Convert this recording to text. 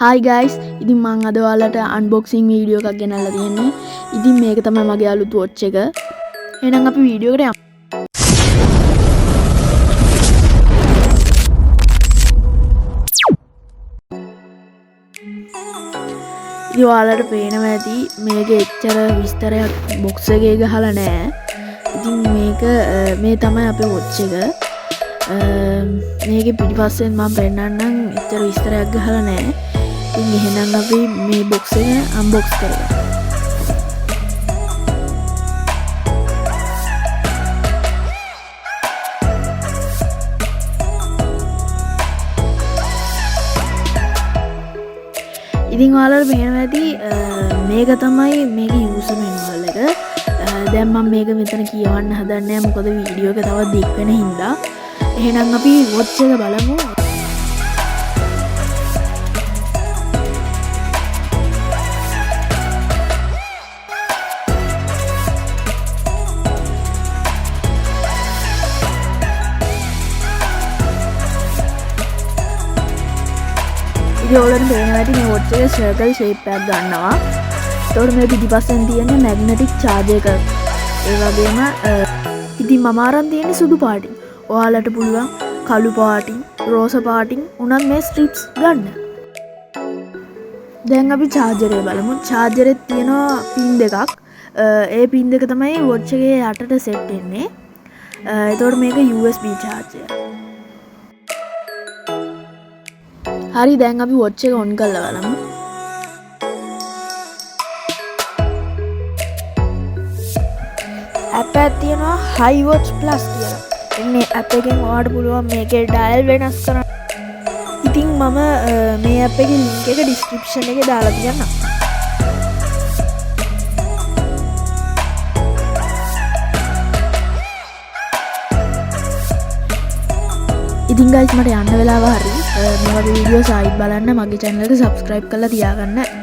Hi guys, ඉතින් මම අද ඔයාලට unboxing වීඩියෝ එකක් ගෙනල්ලා තියෙන්නේ. ඉතින් මේක තමයි මගේ අලුත් watch එක. එහෙනම් අපි වීඩියෝ එකට යමු. ඉතින් ඔයාලට පේනවා ඇති මේකේ එච්චර විස්තරයක් box එකේ ගහලා නැහැ. ඉතින් මේ තමයි අපේ watch එක. මේකේ පිටිපස්සෙන් මම පෙන්නන්නම් එච්චර විස්තරයක් ගහලා නැහැ. ඉතින් එහෙනම් අපි මේ box එක unbox කරමු. ඉතින් ඔයාලට පේනවා ඇති මේක තමයි මේකේ user manual එක. දැන් මම මේක මෙතන කියවන්න හදන්නේ නැහැ මොකද වීඩියෝ එක තව දික් වෙන හින්දා. එහෙනම් අපි watch එක බලමු. ඔයාලට පේනවා ඇති මේ watch එක circle shape එකක් ගන්නවා. ඒතකොට මේ පිටිපස්සෙන් තියෙන magnetic charge එක. ඒ වගේම ඉතින් මම අරන් තියෙන්නේ සුදු පාටින්. ඔයාලට පුළුවන් කළු පාටින්, රෝස පාටින් උනත් මේ strips ගන්න. දැන් අපි charger එක බලමු. charger එකේ තියෙනවා pin දෙකක්. ඒ pin දෙක තමයි watch එකේ යටට set වෙන්නේ. ඒතකොට මේක USB charger. හරි දැන් අපි watch එක on කරලා බලමු. app එකක් තියෙනවා iWatch Plus කියලා. මේ app එකෙන් ඔයාලට පුළුවන් මේකේ dial වෙනස් කරන්න. ඉතින් මම මේ app එකේ link එක description එකේ දාලා තියන්නම්. ඉතින් guys මට යන්න වෙලාව හරි. මේ වගේ වීඩියෝස් ආයිත් බලන්න මගේ channel එක subscribe කරලා තියාගන්න.